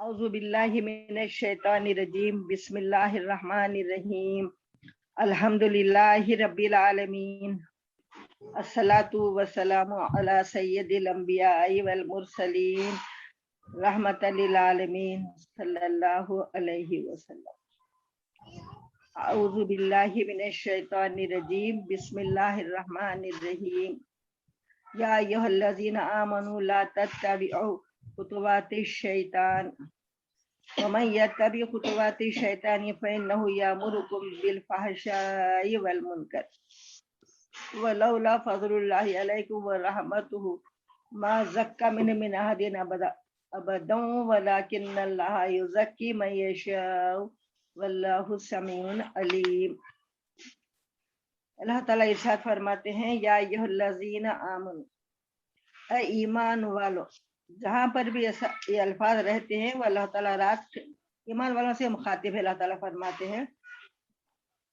اعوذ باللہ من الشیطان الرجیم بسم اللہ الرحمن الرحیم الحمد للہ رب العالمین الصلاۃ والسلام علی سید الانبیاء والمرسلین رحمۃ للعالمین صلی اللہ علیہ وسلم اعوذ باللہ من الشیطان الرجیم بسم اللہ الرحمن الرحیم یا ایھا الذین آمنوا لا تتبعوا خطوات الشیطان ومن يتبع خطوات الشیطان فإنه يأمركم بالفحشاء والمنکر ولولا فضل اللہ علیکم ورحمته ما زکى من احد ابدا ولكن اللہ یزکی من یشاء واللہ سمیع علیم۔ اللہ تعالیٰ ارشاد فرماتے ہیں یا ایھا الذین آمنوا، اے ایمان والو۔ جہاں پر بھی یہ الفاظ رہتے ہیں وہ اللہ تعالیٰ رات ایمان والوں سے مخاطب ہے۔ اللہ تعالیٰ فرماتے ہیں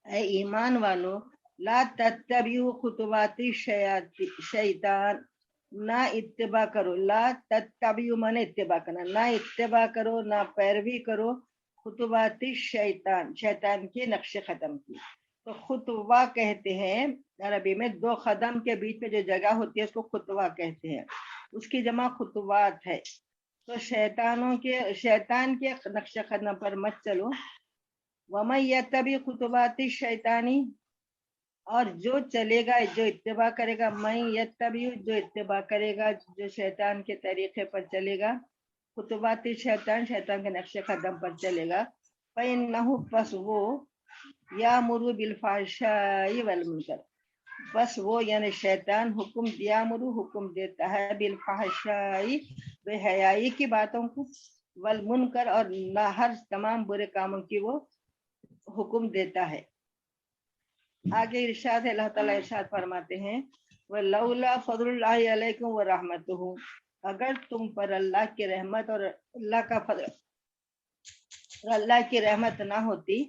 اے ایمان والو لا تتبعوا خطوات الشیطان، نہ اتباع کرو، لا تتبعوا من اتباع کرنا، نہ اتباع کرو، نہ پیروی کرو خطوات الشیطان، شیطان کے نقش قدم کی۔ تو خطوہ کہتے ہیں عربی میں دو قدم کے بیچ میں جو جگہ ہوتی ہے اس کو خطوہ کہتے ہیں، اس کی جمع خطوات ہے۔ تو شیطان کے نقش قدم پر مت چلو۔ وَمَن يَتَّبِعْ خُطُوَاتِ الشَّيْطَانِ، اور جو چلے گا، جو اتباع کرے گا، من یتبع، جو اتباع کرے گا، جو شیطان کے طریقے پر چلے گا، خطوات الشیطان، شیطان کے نقش قدم پر چلے گا، فَإِنَّهُ، پس وہ، یَأْمُرُ بِالْفَحْشَاءِ وَالْمُنکر، بس وہ یعنی شیطان حکم دیتا ہے بالفحشاء، بے حیائی کی باتوں کو، والمنکر، اور ہر تمام برے کاموں کی وہ حکم دیتا ہے۔ آگے ارشاد ہے، اللہ تعالیٰ ارشاد فرماتے ہیں وَلَوْلَا فَضْلُ اللَّهِ عَلَيْكُمْ وَرَحْمَتُهُ، اگر تم پر اللہ کی رحمت اور اللہ کا فضل، اللہ کی رحمت نہ ہوتی،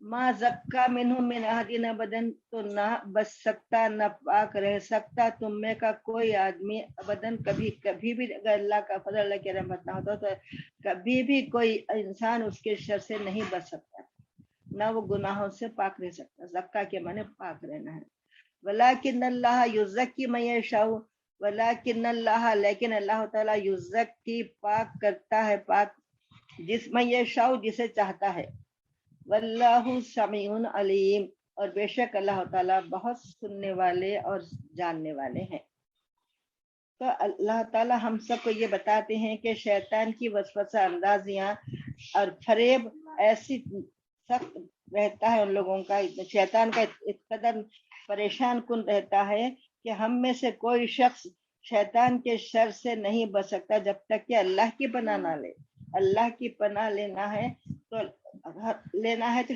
ما زکا منہم من احد ابدا، تو نہ بچ سکتا، نہ پاک رہ سکتا تم میں کا کوئی آدمی ابداً، کبھی بھی اگر اللہ کا فضل، اللہ کی رحمت نہ ہوتا تو کبھی بھی کوئی انسان اس کے شر سے نہیں بچ سکتا، نہ وہ گناہوں سے پاک رہ سکتا۔ زکا کے معنی پاک رہنا ہے۔ ولیکن اللہ یزکی من یشاء، ولیکن اللہ، لیکن اللہ تعالیٰ یزکی، پاک کرتا ہے، پاک جس من یشاء، جسے چاہتا ہے، واللہ سمیع علیم، اور بے شک اللہ تعالیٰ بہت سننے والے اور جاننے والے ہیں۔ تو اللہ تعالیٰ ہم سب کو یہ بتاتے ہیں کہ شیطان کی وسوسہ اندازیاں اور فریب ایسی سخت رہتا ہے ان لوگوں کا، شیطان کا اس قدر پریشان کن رہتا ہے کہ ہم میں سے کوئی شخص شیطان کے شر سے نہیں بچ سکتا جب تک کہ اللہ کی پناہ نہ لے۔ اللہ کی پناہ لینا ہے تو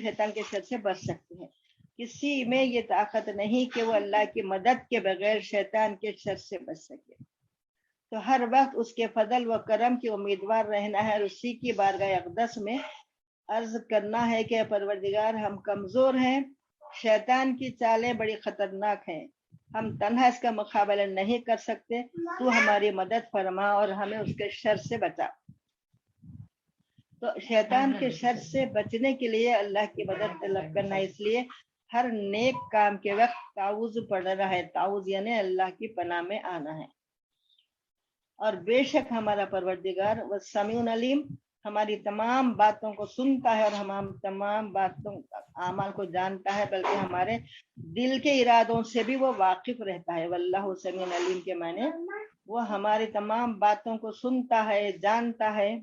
شیطان کے شر سے بچ سکتے ہیں۔ کسی میں یہ طاقت نہیں کہ وہ اللہ کی مدد کے بغیر شیطان کے شر سے بچ سکے۔ تو ہر وقت اس کے فضل و کرم کی امیدوار رہنا ہے اور اسی کی بارگاہ اقدس میں عرض کرنا ہے کہ پروردگار ہم کمزور ہیں، شیطان کی چالیں بڑی خطرناک ہیں، ہم تنہا اس کا مقابلہ نہیں کر سکتے، تو ہماری مدد فرما اور ہمیں اس کے شر سے بچا۔ تو شیطان کے شر سے بچنے کے لیے اللہ کی مدد طلب کرنا، اس لیے ہر نیک کام کے وقت تعوذ پڑھنا ہے۔ تعوذ یعنی اللہ کی پناہ میں آنا ہے۔ اور بے شک ہمارا پروردگار وہ سمیع علیم، ہماری تمام باتوں کو سنتا ہے اور ہم تمام باتوں اعمال کو جانتا ہے، بلکہ ہمارے دل کے ارادوں سے بھی وہ واقف رہتا ہے۔ واللہ سمیع علیم کے معنی وہ ہماری تمام باتوں کو سنتا ہے، جانتا ہے،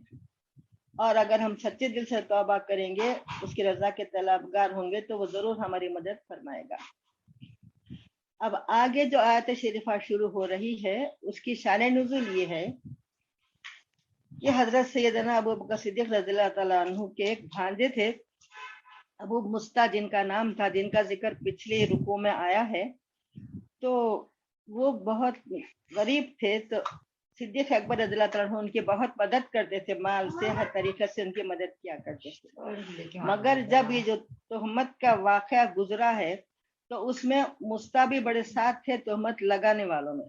اور اگر ہم سچے دل سے توبہ کریں گے، اس کی رضا کے طلبگار ہوں گے تو وہ ضرور ہماری مدد فرمائے گا۔ اب آگے جو آیت شریفہ شروع ہو رہی ہے اس کی شان نزول یہ ہے کہ حضرت سیدنا ابو بکر صدیق رضی اللہ تعالیٰ عنہ کے ایک بھانجے تھے، ابو مستا جن کا نام تھا، جن کا ذکر پچھلے رکوع میں آیا ہے۔ تو وہ بہت غریب تھے، تو صدیق اکبر رضی اللہ تعالیٰ عنہ ان کی بہت مدد کرتے تھے، مال سے، ہر طریقے سے ان کی مدد کیا کرتے تھے۔ مگر جب یہ جو تہمت کا واقعہ گزرا ہے تو اس میں مستا بھی بڑے ساتھ تھے تہمت لگانے والوں میں۔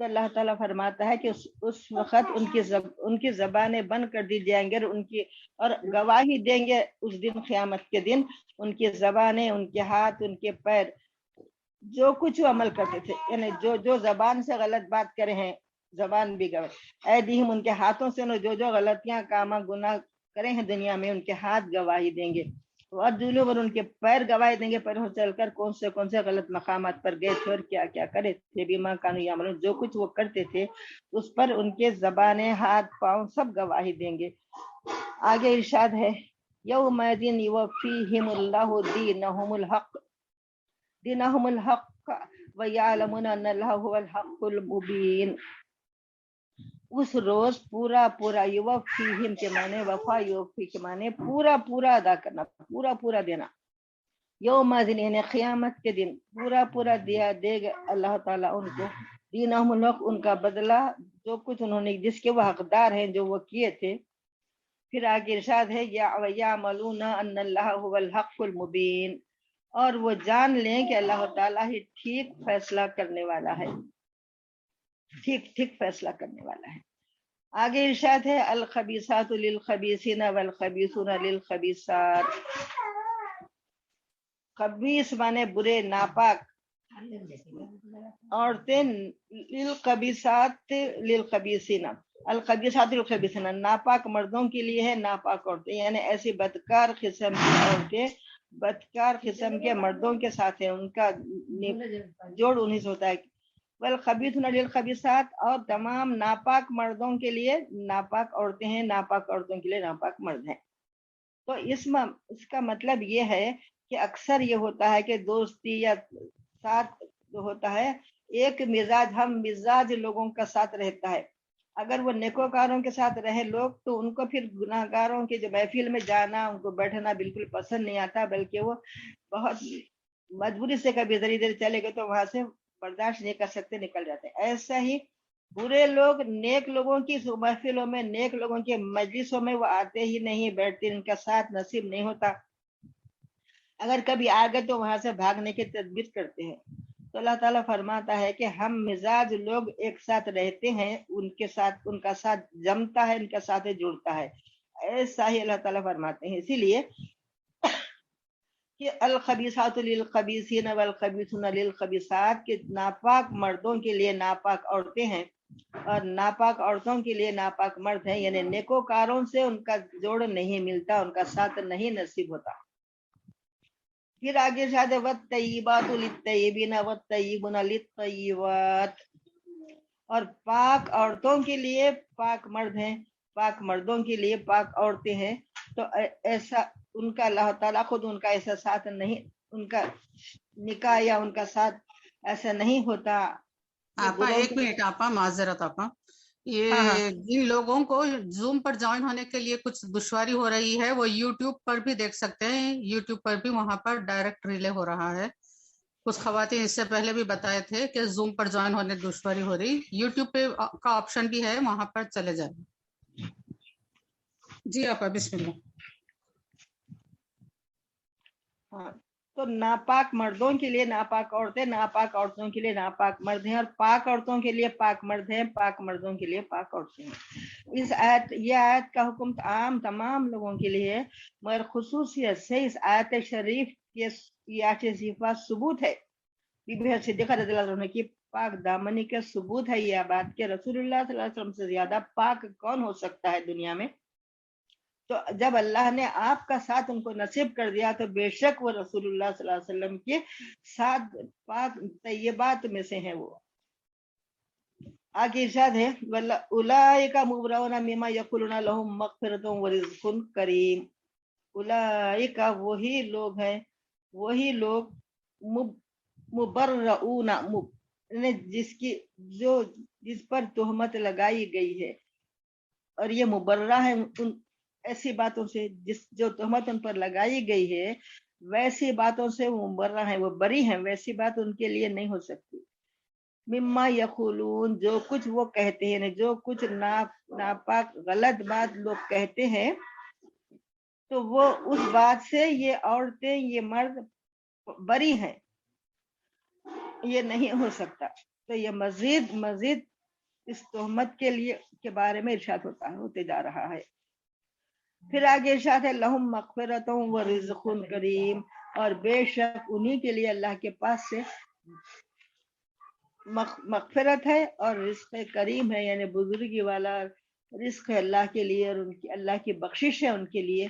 تو اللہ تعالیٰ فرماتا ہے کہ اس وقت ان کی زبانیں بند کر دی جائیں گے اور گواہی دیں گے اس دن، قیامت کے دن، ان کی زبانیں، ان کے ہاتھ، ان کے پیر، جو کچھ وہ عمل کرتے تھے، یعنی جو زبان سے غلط بات کرے ہیں، زبان بھی گواہ، ایدیہم، ان کے ہاتھوں سے جو غلطیاں کاما گناہ کرے ہیں دنیا میں، ان کے ہاتھ گواہی دیں گے، اور اور ان کے پیر گواہی دیں گے، پیروں چل کر کون سے غلط مقامات پر گئے تھے اور کیا کیا کرے تھے، بیما کانو یعملون، جو کچھ وہ کرتے تھے اس پر ان کے زبانیں، ہاتھ، پاؤں سب گواہی دیں گے۔ آگے ارشاد ہے یوم دین یوفیہم اللہ دینہم الحق دینہم الحق ویعلمون ان اللہ هو الحق المبین۔ اس روز پورا یوفیہم کے معنی وفا، یوفی کے معنی پورا ادا کرنا، پورا دینا، یوم دن یعنی قیامت کے دن پورا دے گا اللہ تعالیٰ ان کو، دینہم الحق، ان کا بدلہ، جو کچھ انہوں نے، جس کے وہ حقدار ہیں، جو وہ کیے تھے۔ پھر آگے ارشاد ہے یعملون ان اللہ هو الحق المبین، اور وہ جان لیں کہ اللہ تعالیٰ ہی ٹھیک فیصلہ کرنے والا ہے، ٹھیک فیصلہ کرنے والا ہے۔ آگے ارشاد ہے الخبیثات للخبیثین والخبیثون للخبیثات۔ خبیث مانے برے، ناپاک، عورتیں، للخبیثات للخبیثین، الخبیثات للخبیثین، ناپاک مردوں کے لیے ہے ناپاک عورتیں، یعنی ایسی بدکار قسم کی عورتیں بدکار قسم کے مردوں کے ساتھ ہیں، ان کا جوڑ انہیں سے ہوتا ہے۔ والخبیثون للخبیثات، اور تمام ناپاک مردوں کے لیے ناپاک عورتیں ہیں، ناپاک عورتوں کے لیے ناپاک مرد ہیں۔ تو اس کا مطلب یہ ہے کہ اکثر یہ ہوتا ہے کہ دوستی یا ساتھ جو ہوتا ہے، ایک مزاج، ہم مزاج لوگوں کا ساتھ رہتا ہے، اگر وہ نیکوکاروں کے ساتھ رہے لوگ تو ان کو پھر گناہ گاروں کے جو محفل میں جانا، ان کو بیٹھنا بالکل پسند نہیں آتا، بلکہ وہ بہت مجبوری سے کبھی ادھر ادھر چلے گئے تو وہاں سے برداشت نہیں کر سکتے، نکل جاتے۔ ایسا ہی برے لوگ نیک لوگوں کی محفلوں میں، نیک لوگوں کے مجلسوں میں وہ آتے ہی نہیں، بیٹھتے، ان کا ساتھ نصیب نہیں ہوتا، اگر کبھی آ گئے تو وہاں سے بھاگنے کی تدبیر کرتے ہیں۔ تو اللہ تعالیٰ فرماتا ہے کہ ہم مزاج لوگ ایک ساتھ رہتے ہیں، ان کا ساتھ جمتا ہے، ان کا ساتھ جڑتا ہے، ایسا ہی اللہ تعالیٰ فرماتے ہیں۔ اسی لیے کہ الخبیثات للخبیثین والخبیثون للخبیثات، کے ناپاک مردوں کے لیے ناپاک عورتیں ہیں اور ناپاک عورتوں کے لیے ناپاک مرد ہیں، یعنی نیکوکاروں سے ان کا جوڑ نہیں ملتا، ان کا ساتھ نہیں نصیب ہوتا۔ پھر آگے شاید والطیبات للطیبین والطیبون للطیبات، اور پاک عورتوں کے لیے پاک مرد ہیں، پاک مردوں کے لیے پاک عورتیں ہیں۔ تو ایسا ان کا اللہ تعالیٰ خود ان کا ایسا ساتھ نہیں، ان کا نکاح یا ان کا ساتھ ایسا نہیں ہوتا۔ آپا ایک منٹ، آپا معذرت، آپا یہ جن لوگوں کو زوم پر جوائن ہونے کے لیے کچھ دشواری ہو رہی ہے وہ یوٹیوب پر بھی دیکھ سکتے ہیں، یوٹیوب پر بھی وہاں پر ڈائریکٹ ریلے ہو رہا ہے۔ کچھ خواتین اس سے پہلے بھی بتائے تھے کہ زوم پر جوائن ہونے دشواری ہو رہی، یوٹیوب پہ کا آپشن بھی ہے، وہاں پر چلے جائیں۔ جی آپا بسم اللہ۔ تو ناپاک مردوں کے لیے ناپاک عورتیں، ناپاک عورتوں کے لیے ناپاک مرد ہیں، اور پاک عورتوں کے لیے پاک مرد ہیں، پاک مردوں کے لیے پاک عورتیں ہیں۔ یہ آیت کا حکم عام تمام لوگوں کے لیے ہے، مگر خصوصیت سے اس آیت شریف کے یہ صفات ثبوت ہے، بی بی صدیقہ رضی اللہ عنہ کی پاک دامنی کا ثبوت ہے یہ بات کہ رسول اللہ صلی اللہ علیہ وسلم سے زیادہ پاک کون ہو سکتا ہے دنیا میں۔ تو جب اللہ نے آپ کا ساتھ ان کو نصیب کر دیا تو بے شک وہ رسول اللہ صلی اللہ علیہ وسلم کے ساتھ پاک طیبات میں سے ہیں۔ وہ آگے ارشاد ہے اولئک مبرؤون مما یقولون لهم مغفرۃ ورزق کریم۔ اولئک وہی لوگ ہیں، وہی لوگ مبرؤون جس پر تہمت لگائی گئی ہے، اور یہ مبرہ ہے ان ایسی باتوں سے جو تہمت ان پر لگائی گئی ہے، ویسی باتوں سے وہ مبرہ ہیں، وہ بری ہیں، ویسی بات ان کے لیے نہیں ہو سکتی۔ مما یقولون، جو کچھ وہ کہتے ہیں، جو کچھ ناپاک غلط بات لوگ کہتے ہیں، تو وہ اس بات سے یہ عورتیں، یہ مرد بری ہیں، یہ نہیں ہو سکتا۔ تو یہ مزید مزید اس تہمت کے لیے کے بارے میں ارشاد ہوتے جا رہا ہے. پھر آگے ارشاد ہے لہم مغفرۃ و رزق کریم، اور بے شک انہی کے لیے اللہ کے پاس سے مغفرت ہے اور رزق کریم ہے، یعنی بزرگی والا رزق ہے اللہ کے لیے، اور ان کی اللہ کی بخشش ہے ان کے لیے،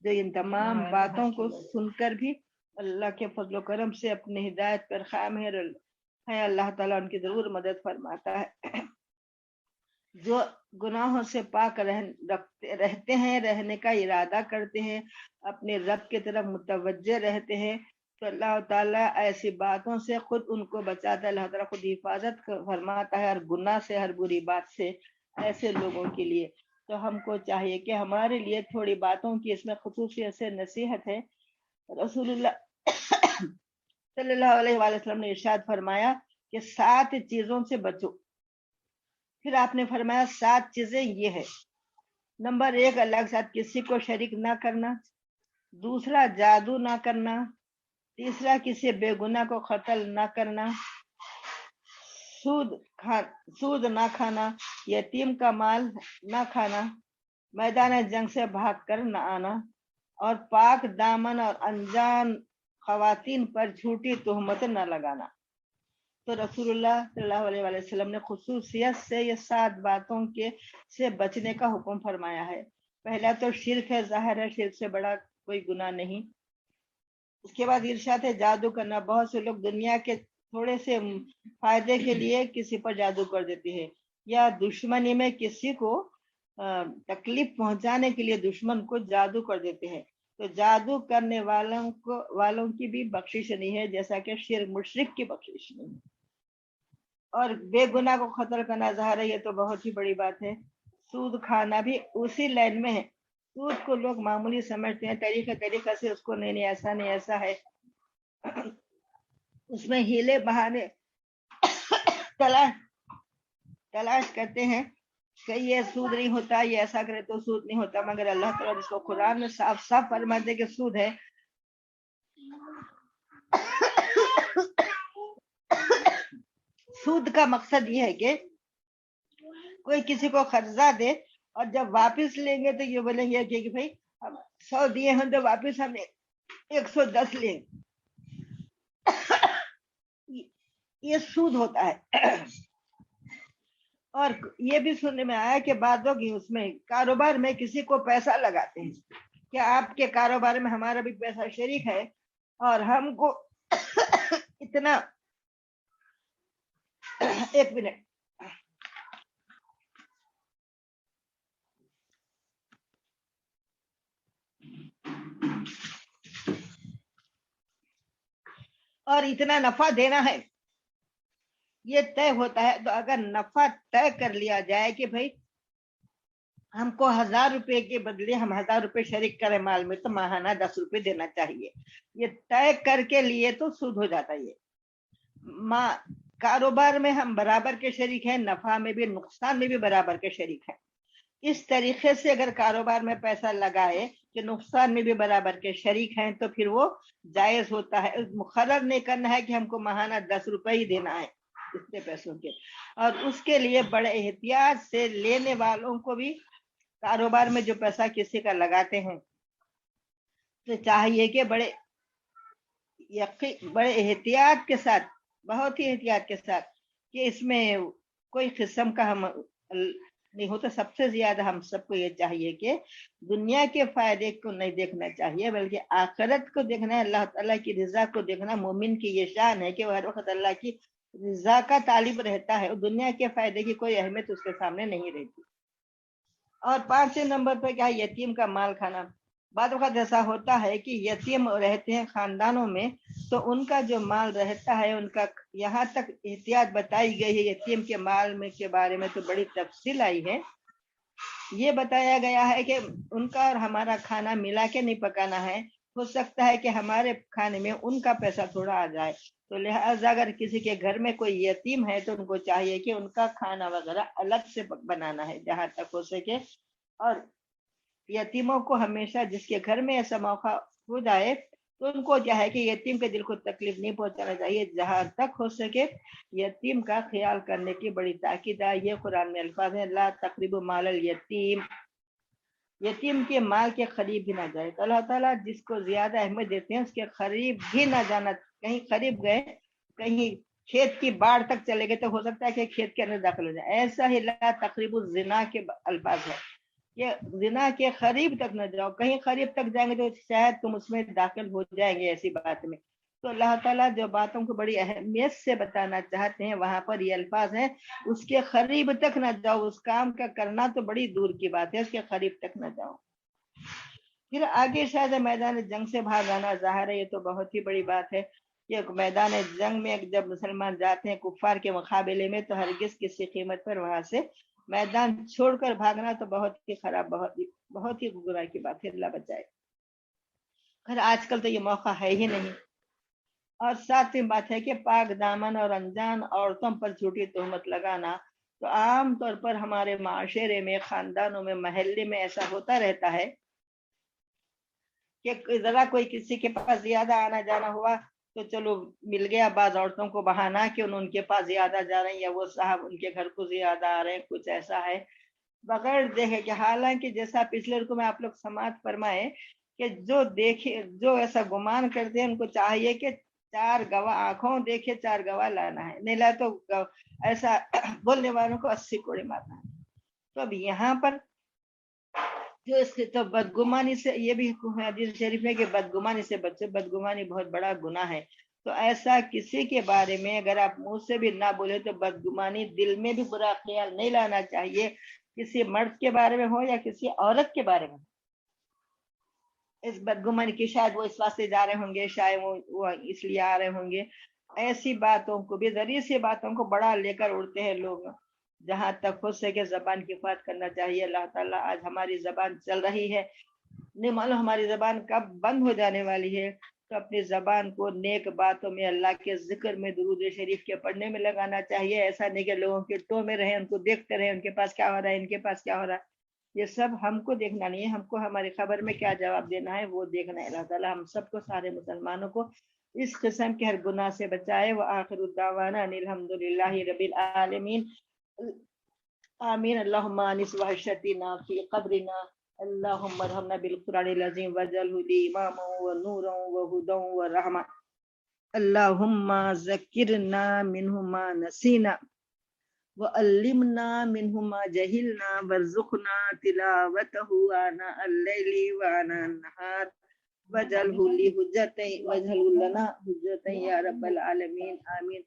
جو ان تمام باتوں کو سن کر بھی اللہ کے فضل و کرم سے اپنے ہدایت پر قائم ہے. اللہ تعالیٰ ان کی ضرور مدد فرماتا ہے. جو گناہوں سے پاک رہتے ہیں، رہنے کا ارادہ کرتے ہیں، اپنے رب کی طرف متوجہ رہتے ہیں، تو اللہ تعالیٰ ایسی باتوں سے خود ان کو بچاتا ہے. اللہ تعالیٰ خود حفاظت فرماتا ہے ہر گناہ سے، ہر بری بات سے ایسے لوگوں کے لیے. تو ہم کو چاہیے کہ ہمارے لیے تھوڑی باتوں کی اس میں خصوصیت سے نصیحت ہے. رسول اللہ صلی اللہ علیہ وآلہ وسلم نے ارشاد فرمایا کہ 7 چیزوں سے بچو. پھر آپ نے فرمایا 7 چیزیں یہ ہے. نمبر 1، اللہ کے ساتھ کسی کو شریک نہ کرنا. دوسرا، جادو نہ کرنا. تیسرا، کسی بے گناہ کو قتل نہ کرنا. سود نہ کھانا. یتیم کا مال نہ کھانا. میدان جنگ سے بھاگ کر نہ آنا. اور پاک دامن اور انجان خواتین پر جھوٹی تہمت نہ لگانا. تو رسول اللہ صلی اللہ علیہ وآلہ وسلم نے خصوصیت سے یہ 7 باتوں سے بچنے کا حکم فرمایا ہے. پہلا تو شرک ہے، ظاہر ہے شرک سے بڑا کوئی گناہ نہیں. اس کے بعد ارشاد ہے جادو کرنا. بہت سے لوگ دنیا کے تھوڑے سے فائدے کے لیے کسی پر جادو کر دیتے ہیں، یا دشمنی میں کسی کو تکلیف پہنچانے کے لیے دشمن کو جادو کر دیتے ہیں. تو جادو کرنے والوں کی بھی بخشش نہیں ہے، جیسا کہ شرک مشرک کی بخشش نہیں. اور بے گناہ کو قتل کرنا، ظاہر ہے یہ تو بہت ہی بڑی بات ہے. سود کھانا بھی اسی لائن میں ہے. سود کو لوگ معمولی سمجھتے ہیں، طریقہ سے اس کو نہیں ایسا نہیں ایسا ہے، اس میں ہیلے بہانے تلاش کرتے ہیں کہ یہ سود نہیں ہوتا، یہ ایسا کرے تو سود نہیں ہوتا. مگر اللہ تعالیٰ جس کو قرآن میں صاف صاف فرماتے کہ سود ہے. سود کا مقصد یہ ہے کہ کوئی کسی کو قرضہ دے اور جب واپس لیں گے تو یہ بولیں گے کہ بھائی 100 دیے ہیں تو واپس ہم 110 لیں. یہ سود ہوتا ہے. اور یہ بھی سننے میں آیا کہ بعض لوگ اس میں کاروبار میں کسی کو پیسہ لگاتے ہیں کہ آپ کے کاروبار میں ہمارا بھی پیسہ شریک ہے اور ہم کو اتنا. ایک منٹ. اور اتنا نفع دینا ہے یہ طے ہوتا ہے. تو اگر نفع طے کر لیا جائے کہ بھائی ہم کو 1000 روپے کے بدلے ہم 1000 روپے شریک کریں مال میں، تو ماہانہ 10 روپے دینا چاہیے. یہ طے کر کے لیے تو سود ہو جاتا ہے. یہ کاروبار میں ہم برابر کے شریک ہیں، نفع میں بھی نقصان میں بھی برابر کے شریک ہیں. اس طریقے سے اگر کاروبار میں پیسہ لگائے کہ نقصان میں بھی برابر کے شریک ہیں تو پھر وہ جائز ہوتا ہے. مقرر نہیں کرنا ہے کہ ہم کو ماہانہ 10 روپے ہی دینا ہے اتنے پیسوں کے. اور اس کے لیے بڑے احتیاط سے لینے والوں کو بھی کاروبار میں جو پیسہ کسی کا لگاتے ہیں تو چاہیے کہ بڑے احتیاط کے ساتھ، بہت ہی احتیاط کے ساتھ، کہ اس میں کوئی قسم کا ہم نہیں ہوتا. سب سے زیادہ ہم سب کو یہ چاہیے کہ دنیا کے فائدے کو نہیں دیکھنا چاہیے بلکہ آخرت کو دیکھنا ہے، اللہ تعالیٰ کی رضا کو دیکھنا. مومن کی یہ شان ہے کہ وہ ہر وقت اللہ کی رضا کا طالب رہتا ہے، دنیا کے فائدے کی کوئی اہمیت اس کے سامنے نہیں رہتی. اور 5 نمبر پہ کیا، یتیم کا مال کھانا. بعض وقت ایسا ہوتا ہے کہ یتیم رہتے ہیں خاندانوں میں، تو ان کا جو مال رہتا ہے ان کا یہاں تک احتیاط بتائی گئی ہے یتیم کے مال میں کے بارے میں تو بڑی تفصیل آئی ہے. یہ بتایا گیا ہے کہ ان کا اور ہمارا کھانا ملا کے نہیں پکانا ہے. ہو سکتا ہے کہ ہمارے کھانے میں ان کا پیسہ تھوڑا آ جائے، تو لہٰذا اگر کسی کے گھر میں کوئی یتیم ہے تو ان کو چاہیے کہ ان کا کھانا وغیرہ الگ سے بنانا ہے جہاں تک ہو سکے. اور یتیموں کو ہمیشہ جس کے گھر میں ایسا موقع ہو جائے تو ان کو کیا ہے کہ یتیم کے دل کو تکلیف نہیں پہنچانا چاہیے، جہاں تک ہو سکے یتیم کا خیال کرنے کی بڑی تاکید ہے۔ یہ قرآن میں الفاظ ہیں، لا تقربوا مال الیتیم، یتیم کے مال کے قریب بھی نہ جائے۔ تو اللہ تعالیٰ جس کو زیادہ اہمیت دیتے ہیں اس کے قریب بھی نہ جانا، کہیں قریب گئے، کہیں کھیت کی باڑ تک چلے گئے تو ہو سکتا ہے کہ کھیت کے اندر داخل ہو جائے۔ ایسا ہی لا تقربوا الزنا کے الفاظ ہے کہ زنا کے قریب تک نہ جاؤ، کہیں قریب تک جائیں گے تو شاید تم اس میں داخل ہو جائیں گے ایسی بات میں۔ تو اللہ تعالیٰ جو باتوں کو بڑی اہمیت سے بتانا چاہتے ہیں وہاں پر یہ الفاظ ہیں، اس کے قریب تک نہ جاؤ، اس کام کا کرنا تو بڑی دور کی بات ہے، اس کے قریب تک نہ جاؤ۔ پھر آگے شاید میدان جنگ سے بھاگ آنا، ظاہر ہے یہ تو بہت ہی بڑی بات ہے کہ میدان جنگ میں جب مسلمان جاتے ہیں کفار کے مقابلے میں تو ہرگز کسی قیمت پر وہاں سے میدان چھوڑ کر بھاگنا تو بہت ہی خراب، بہت ہی گناہ کی بات ہے، اللہ بچائے۔ خیر آج کل تو یہ موقع ہے ہی نہیں۔ اور ساتھ ہی بات ہے کہ پاک دامن اور انجان عورتوں پر جھوٹی تہمت لگانا تو عام طور پر ہمارے معاشرے میں، خاندانوں میں، محلے میں ایسا ہوتا رہتا ہے کہ ذرا کوئی کسی کے پاس زیادہ آنا جانا ہوا تو چلو مل گیا، بعض عورتوں کو بہانا کہ ان کے پاس زیادہ جا رہے ہیں یا وہ صاحب ان کے گھر کو زیادہ آ رہے ہیں، کچھ ایسا ہے بغیر دیکھے کہ حالانکہ جیسا پچھلے رکوع میں آپ لوگ سماعت فرمائے کہ جو دیکھے، جو ایسا گمان کرتے ہیں ان کو چاہیے کہ 4 گواہ، آنکھوں دیکھے 4 گواہ لانا ہے، نہیں لا تو ایسا بولنے والوں کو 80 کوڑے مارنا ہے۔ تو اب یہاں پر جو اس کی تو بدگمانی سے، یہ بھی حدیث شریف ہے کہ بدگمانی سے بچے، بدگمانی بہت بڑا گناہ ہے۔ تو ایسا کسی کے بارے میں اگر آپ منہ سے بھی نہ بولے تو بدگمانی، دل میں بھی برا خیال نہیں لانا چاہیے، کسی مرد کے بارے میں ہو یا کسی عورت کے بارے میں۔ اس بدگمانی کی شاید وہ اس واسطے جا رہے ہوں گے، شاید وہ اس لیے آ رہے ہوں گے، ایسی باتوں کو بھی، ذریعے سی باتوں کو بڑا لے کر اڑتے ہیں لوگ۔ جہاں تک ہو سکے زبان کی حفاظت کرنا چاہیے۔ اللہ تعالیٰ آج ہماری زبان چل رہی ہے، نہیں معلوم ہماری زبان کب بند ہو جانے والی ہے، تو اپنی زبان کو نیک باتوں میں، اللہ کے ذکر میں، درود شریف کے پڑھنے میں لگانا چاہیے۔ ایسا نہیں کہ لوگوں کے ٹو میں رہے، ان کو دیکھتے رہے، ان کے پاس کیا ہو رہا ہے، ان کے پاس کیا ہو رہا ہے، یہ سب ہم کو دیکھنا نہیں ہے، ہم کو ہماری خبر میں کیا جواب دینا ہے وہ دیکھنا ہے۔ اللہ تعالیٰ ہم سب کو، سارے مسلمانوں کو اس قسم کے ہر گناہ سے بچائے۔ وآخر الدعوانا ان الحمد للہ رب العالمین، آمین۔ اللہم آنس وحشتنا فی قبرنا، اللہم ارحمنا بالقرآن العظیم واجعلہ لی اماما ونورا وہدا ورحمہ، اللہم ذکرنا منہ ما نسینا وعلمنا منہ ما جہلنا وارزقنا تلاوتہ آناء اللیل وآناء النہار واجعلہ لنا حجتا یا رب العالمین، آمین۔